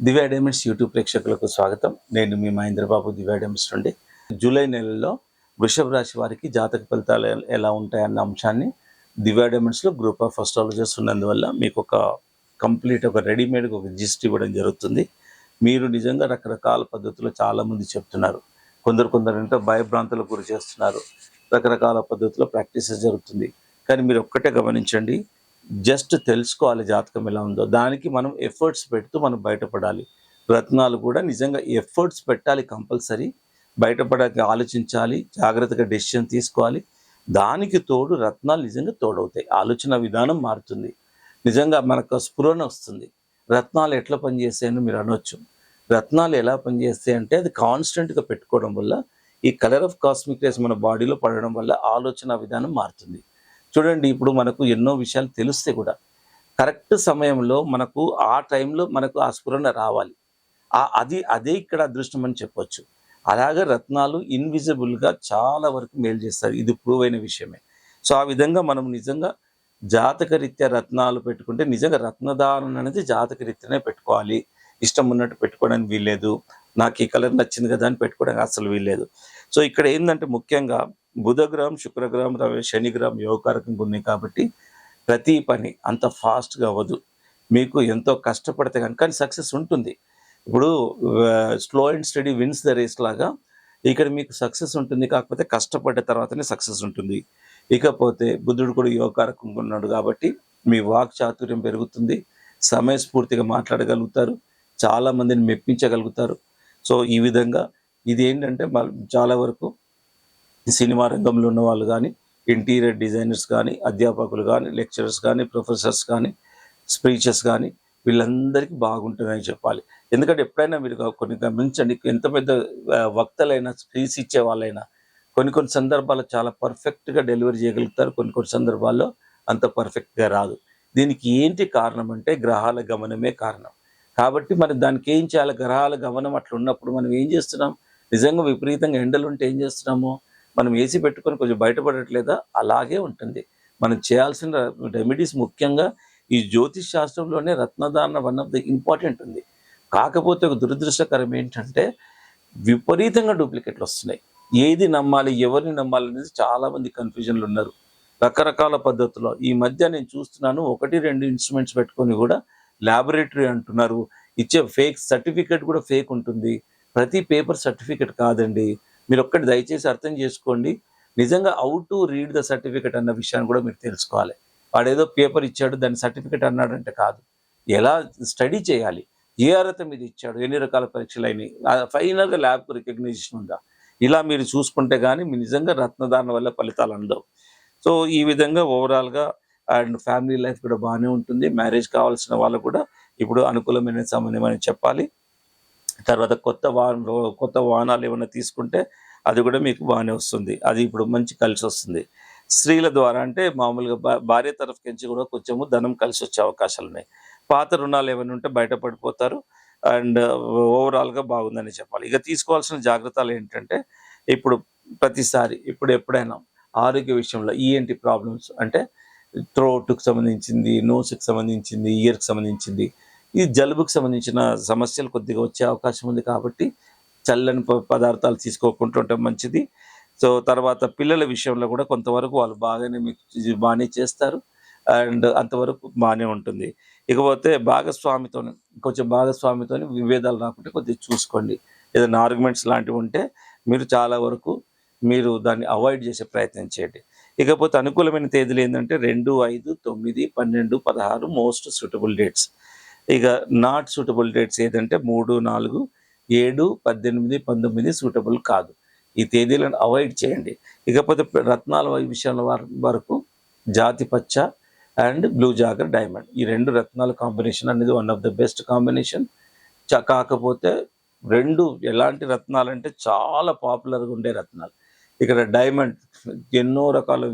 దివ్య diamonds YouTube ప్రేక్షకులకు స్వాగతం. నేను మీ మహేంద్రబాబు, దివ్య డైమండ్స్ నుండి. జూలై నెలలో వృషభ రాశి వారికి జాతక ఫలితాలు ఎలా ఉంటాయన్న అంశాన్ని దివ్య డైమండ్స్లో గ్రూప్ ఆఫ్ అస్ట్రాలజర్స్ ఉన్నందువల్ల మీకు ఒక కంప్లీట్ ఒక రెడీమేడ్గా ఒక జిస్ట్ ఇవ్వడం జరుగుతుంది. మీరు నిజంగా రకరకాల పద్ధతుల్లో చాలామంది చెప్తున్నారు. కొందరు అంటే భయభ్రాంతులకు గురి చేస్తున్నారు. రకరకాల పద్ధతుల్లో ప్రాక్టీసెస్ జరుగుతుంది. కానీ మీరు ఒక్కటే గమనించండి, జస్ట్ తెలుసుకోవాలి జాతకం ఎలా ఉందో. దానికి మనం ఎఫర్ట్స్ పెడుతూ మనం బయటపడాలి. రత్నాలు కూడా నిజంగా ఎఫర్ట్స్ పెట్టాలి, కంపల్సరీ బయటపడడానికి ఆలోచించాలి, జాగ్రత్తగా డెసిషన్ తీసుకోవాలి. దానికి తోడు రత్నాలు నిజంగా తోడవుతాయి. ఆలోచన విధానం మారుతుంది, నిజంగా మనకు స్ఫురణ వస్తుంది. రత్నాలు ఎట్లా పనిచేస్తాయని మీరు అనొచ్చు. రత్నాలు ఎలా పనిచేస్తాయి అంటే అది కాన్స్టెంట్గా పెట్టుకోవడం వల్ల, ఈ కలర్ ఆఫ్ కాస్మిక్ రేస్ మన బాడీలో పడడం వల్ల ఆలోచన విధానం మారుతుంది. చూడండి, ఇప్పుడు మనకు ఎన్నో విషయాలు తెలిస్తే కూడా కరెక్ట్ సమయంలో మనకు ఆ టైంలో మనకు ఆ స్ఫురణ రావాలి. అదే ఇక్కడ అదృష్టం అని చెప్పొచ్చు. అలాగే రత్నాలు ఇన్విజిబుల్గా చాలా వరకు మేలు చేస్తారు. ఇది ప్రూవ్ అయిన విషయమే. సో ఆ విధంగా మనం నిజంగా జాతకరీత్యా రత్నాలు పెట్టుకుంటే నిజంగా రత్నదానం అనేది జాతకరీత్యానే పెట్టుకోవాలి. ఇష్టం ఉన్నట్టు పెట్టుకోవడానికి వీల్లేదు. నాకు ఈ కలర్ నచ్చింది కదా అని పెట్టుకోవడానికి అసలు వీల్లేదు. సో ఇక్కడ ఏంటంటే ముఖ్యంగా బుధగ్రహం, శుక్రగ్రహం, శనిగ్రహం యోగకారకంగా ఉన్నాయి కాబట్టి ప్రతి పని అంత ఫాస్ట్గా అవ్వదు. మీకు ఎంతో కష్టపడితే కనుక సక్సెస్ ఉంటుంది. ఇప్పుడు slow and steady wins the race లాగా ఇక్కడ మీకు సక్సెస్ ఉంటుంది. కాకపోతే కష్టపడ్డ తర్వాతనే సక్సెస్ ఉంటుంది. ఇకపోతే బుధుడు కూడా యోగకారకంగా ఉన్నాడు కాబట్టి మీ వాక్ చాతుర్యం పెరుగుతుంది. సమయస్ఫూర్తిగా మాట్లాడగలుగుతారు, చాలామందిని మెప్పించగలుగుతారు. సో ఈ విధంగా ఇది ఏంటంటే చాలా వరకు సినిమా రంగంలో ఉన్న వాళ్ళు కానీ, ఇంటీరియర్ డిజైనర్స్ కానీ, అధ్యాపకులు కానీ, లెక్చరర్స్ కానీ, ప్రొఫెసర్స్ కానీ, స్పీచెస్ కానీ వీళ్ళందరికీ బాగుంటుందని చెప్పాలి. ఎందుకంటే ఎప్పుడైనా మీరు కొన్ని గమనించండి, ఎంత పెద్ద వక్తలైనా, స్పీచ్ ఇచ్చే వాళ్ళైనా కొన్ని సందర్భాల్లో చాలా పర్ఫెక్ట్గా డెలివరీ చేయగలుగుతారు. కొన్ని సందర్భాల్లో అంత పర్ఫెక్ట్గా రాదు. దీనికి ఏంటి కారణం అంటే గ్రహాల గమనమే కారణం. కాబట్టి మరి దానికి ఏం చేయాలి? గ్రహాల గమనం అట్లా ఉన్నప్పుడు మనం ఏం చేస్తున్నాం? నిజంగా విపరీతంగా ఎండలు ఉంటే ఏం చేస్తున్నాము? మనం ఏసీ పెట్టుకొని కొంచెం బయటపడట్లేదా? అలాగే ఉంటుంది. మనం చేయాల్సిన రెమెడీస్ ముఖ్యంగా ఈ జ్యోతిష్ శాస్త్రంలోనే రత్నదాన వన్ ఆఫ్ ద ఇంపార్టెంట్ ఉంది. కాకపోతే ఒక దురదృష్టకరం ఏంటంటే విపరీతంగా డూప్లికేట్లు వస్తున్నాయి. ఏది నమ్మాలి, ఎవరిని నమ్మాలి అనేది చాలామంది కన్ఫ్యూజన్లు ఉన్నారు. రకరకాల పద్ధతుల్లో ఈ మధ్య నేను చూస్తున్నాను. 1-2 ఇన్స్ట్రుమెంట్స్ పెట్టుకొని కూడా ల్యాబొరేటరీ అంటున్నారు. ఇచ్చే ఫేక్ సర్టిఫికేట్ కూడా ఫేక్ ఉంటుంది. ప్రతి పేపర్ సర్టిఫికేట్ కాదండి. మీరు ఒక్కటి దయచేసి అర్థం చేసుకోండి. నిజంగా how to read the certificate అన్న విషయాన్ని కూడా మీరు తెలుసుకోవాలి. వాడేదో పేపర్ ఇచ్చాడు దాన్ని సర్టిఫికేట్ అన్నాడంటే కాదు. ఎలా స్టడీ చేయాలి, ఏ అర్హత మీద ఇచ్చాడు, ఎన్ని రకాల పరీక్షలు అయినాయి, ఫైనల్గా ల్యాబ్కు రికగ్నిషన్ ఉందా, ఇలా మీరు చూసుకుంటే కానీ మీ నిజంగా రత్నదానం వల్ల ఫలితాలు అందవు. సో ఈ విధంగా ఓవరాల్గా అండ్ ఫ్యామిలీ లైఫ్ కూడా బాగానే ఉంటుంది. మ్యారేజ్ కావాల్సిన వాళ్ళు కూడా ఇప్పుడు అనుకూలమైన సమయం అని చెప్పాలి. తర్వాత కొత్త వాహనాలు ఏమైనా తీసుకుంటే అది కూడా మీకు బాగానే వస్తుంది. అది ఇప్పుడు మంచి కలిసి వస్తుంది. స్త్రీల ద్వారా అంటే మామూలుగా భార్య తరఫు నుంచి కూడా కొంచెము ధనం కలిసి వచ్చే అవకాశాలు ఉన్నాయి. పాత రుణాలు ఏమైనా ఉంటే బయటపడిపోతారు. అండ్ ఓవరాల్గా బాగుందని చెప్పాలి. ఇక తీసుకోవాల్సిన జాగ్రత్తలు ఏంటంటే ఇప్పుడు ఎప్పుడైనా ఆరోగ్య విషయంలో ఈఎన్టీ ప్రాబ్లమ్స్ అంటే థ్రోట్కి సంబంధించింది, నోస్కి సంబంధించింది, ఇయర్కి సంబంధించింది, ఈ జలుబుకి సంబంధించిన సమస్యలు కొద్దిగా వచ్చే అవకాశం ఉంది. కాబట్టి చల్లని పదార్థాలు తీసుకోకుండా ఉంటే మంచిది. సో తర్వాత పిల్లల విషయంలో కూడా కొంతవరకు వాళ్ళు బాగానే చేస్తారు అండ్ అంతవరకు బాగానే ఉంటుంది. ఇకపోతే భాగస్వామితో విభేదాలు రాకుంటే కొద్దిగా చూసుకోండి. ఏదైనా ఆర్గ్యుమెంట్స్ లాంటివి ఉంటే చాలా వరకు మీరు దాన్ని అవాయిడ్ చేసే ప్రయత్నం చేయండి. ఇకపోతే అనుకూలమైన తేదీలు ఏంటంటే 2, 5, 9, 12, 16 మోస్ట్ సూటబుల్ డేట్స్. ఇక నాట్ సూటబుల్ డేట్స్ ఏదంటే 3, 4, 7, 18, 19 సూటబుల్ కాదు. ఈ తేదీలను అవాయిడ్ చేయండి. ఇకపోతే రత్నాల విషయంలో వరకు జాతి పచ్చ అండ్ బ్లూ జాగర్ డైమండ్, ఈ 2 రత్నాల కాంబినేషన్ అనేది one of the best combination. కాకపోతే 2 ఎలాంటి రత్నాలు అంటే చాలా పాపులర్గా ఉండే రత్నాలు. ఇక్కడ డైమండ్ ఎన్నో రకాల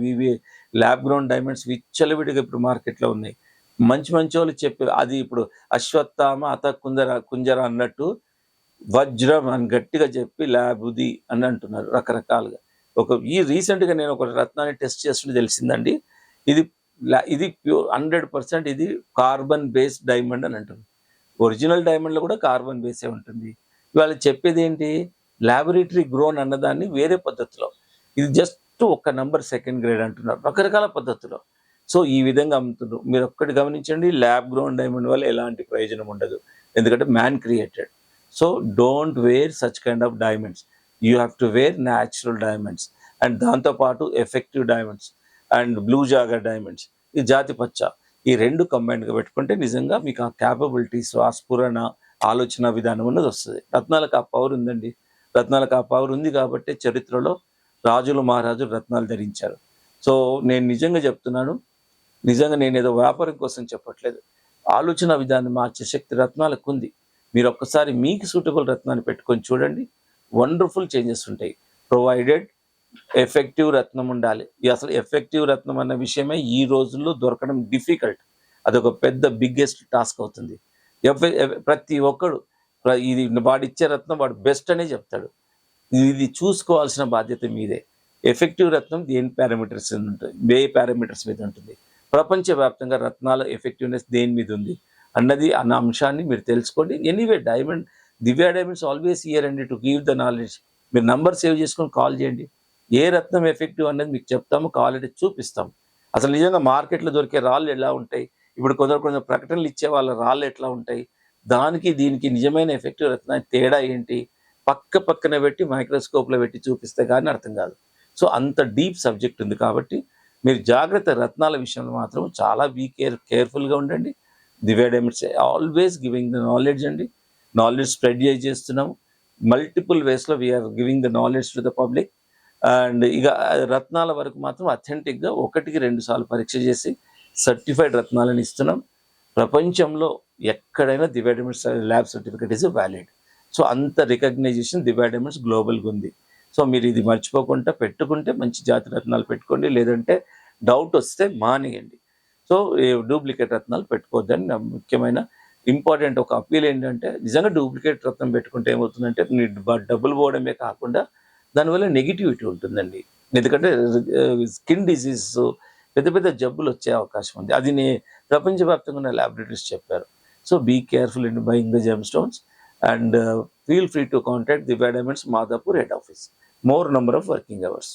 ల్యాబ్ గ్రౌండ్ డైమండ్స్ విచ్చలవిడిగా ఇప్పుడు మార్కెట్లో ఉన్నాయి. మంచి వాళ్ళు చెప్పి అది ఇప్పుడు అశ్వత్థామ అత కుంజర అన్నట్టు వజ్రం అని గట్టిగా చెప్పి ల్యాబుది అని అంటున్నారు రకరకాలుగా. రీసెంట్గా నేను ఒక రత్నాన్ని టెస్ట్ చేస్తుంటే తెలిసిందండి, ఇది ప్యూర్ 100% ఇది కార్బన్ బేస్డ్ డైమండ్ అని అంటున్నారు. ఒరిజినల్ డైమండ్లో కూడా కార్బన్ బేసే ఉంటుంది. ఇవాళ చెప్పేది ఏంటి, ల్యాబొరేటరీ గ్రోన్ అన్నదాన్ని వేరే పద్ధతిలో, ఇది జస్ట్ ఒక నంబర్ సెకండ్ గ్రేడ్ అంటున్నారు రకరకాల పద్ధతిలో. సో ఈ విధంగా అమ్ముతున్నారు. మీరు ఒక్కటి గమనించండి, ల్యాబ్ గ్రోన్ డైమండ్ వల్ల ఎలాంటి ప్రయోజనం ఉండదు, ఎందుకంటే man created. So don't wear such kind of diamonds, you have to wear natural diamonds. And దాంతోపాటు effective diamonds and blue jager diamonds, ఈ జాతి పచ్చ, ఈ రెండు కంబైన్డ్గా పెట్టుకుంటే నిజంగా మీకు ఆ క్యాపబిలిటీస్, ఆ స్ఫురణ, ఆలోచన విధానం అన్నది వస్తుంది. రత్నాలకు ఆ పవర్ ఉందండి. రత్నాలకు ఆ పవర్ ఉంది కాబట్టి చరిత్రలో రాజులు మహారాజులు రత్నాలు ధరించారు. సో నేను నిజంగా చెప్తున్నాను, నిజంగా నేను ఏదో వ్యాపారం కోసం చెప్పట్లేదు, ఆలోచన విధానం మార్చే శక్తి రత్నాలకు ఉంది. మీరు ఒక్కసారి మీకు సూటబుల్ రత్నాన్ని పెట్టుకొని చూడండి, వండర్ఫుల్ చేంజెస్ ఉంటాయి. ప్రొవైడెడ్ ఎఫెక్టివ్ రత్నం ఉండాలి. అసలు ఎఫెక్టివ్ రత్నం అన్న విషయమే ఈ రోజుల్లో దొరకడం డిఫికల్ట్. అదొక పెద్ద బిగ్గెస్ట్ టాస్క్ అవుతుంది. ప్రతి ఒక్కడు ఇది వాడిచ్చే రత్నం వాడు బెస్ట్ అనే చెప్తాడు. ఇది చూసుకోవాల్సిన బాధ్యత మీదే. ఎఫెక్టివ్ రత్నం దేని పారామీటర్స్ ఉంటుంది, ఏ పారామీటర్స్ మీద ఉంటుంది, ప్రపంచవ్యాప్తంగా రత్నాల ఎఫెక్టివ్నెస్ దేని మీద ఉంది అన్నది అన్న అంశాన్ని మీరు తెలుసుకోండి. Anyway diamond, Divya diamonds always here అండి టు గివ్ ద నాలెడ్జ్. మీరు నంబర్ సేవ్ చేసుకొని కాల్ చేయండి, ఏ రత్నం ఎఫెక్టివ్ అనేది మీకు చెప్తాము, కావాలంటే చూపిస్తాం. అసలు నిజంగా మార్కెట్లో దొరికే రాళ్ళు ఎలా ఉంటాయి, ఇప్పుడు కొందరు ప్రకటనలు ఇచ్చే వాళ్ళ రాళ్ళు ఎట్లా ఉంటాయి, దానికి దీనికి నిజమైన ఎఫెక్టివ్ రత్నానికి తేడా ఏంటి, పక్కన పెట్టి మైక్రోస్కోప్లో పెట్టి చూపిస్తే కానీ అర్థం కాదు. సో అంత డీప్ సబ్జెక్ట్ ఉంది కాబట్టి మీరు జాగ్రత్త, రత్నాల విషయంలో మాత్రం చాలా కేర్ఫుల్గా ఉండండి. Divya diamonds always giving the knowledge అండి, నాలెడ్జ్ స్ప్రెడ్ చేస్తున్నాము. మల్టిపుల్ వేస్లో we are giving the knowledge to the public. And ఇక రత్నాల వరకు మాత్రం అథెంటిక్గా 1-2 సార్లు పరీక్ష చేసి సర్టిఫైడ్ రత్నాలను ఇస్తున్నాం. ప్రపంచంలో ఎక్కడైనా Divya diamonds lab certificate is valid. So అంత రికగ్నైజేషన్ దివ్య డైమండ్స్ గ్లోబల్గా ఉంది. సో మీరు ఇది మర్చిపోకుండా పెట్టుకుంటే మంచి జాతి రత్నాలు పెట్టుకోండి, లేదంటే డౌట్ వస్తే మానేయండి. సో డూప్లికేట్ రత్నాలు పెట్టుకోవద్దని నా ముఖ్యమైన ఇంపార్టెంట్ ఒక అప్పీల్ ఏంటంటే, నిజంగా డూప్లికేట్ రత్నం పెట్టుకుంటే ఏమవుతుందంటే డబ్బులు పోవడమే కాకుండా దానివల్ల నెగిటివిటీ ఉంటుందండి. ఎందుకంటే స్కిన్ డిసీజ్, పెద్ద జబ్బులు వచ్చే అవకాశం ఉంది. అది ప్రపంచవ్యాప్తంగా ఉన్న ల్యాబొరేటరీస్ చెప్పారు. So be careful in buying the gem stones and feel free to contact Divya Diamonds Madhapur head office. More number of working hours.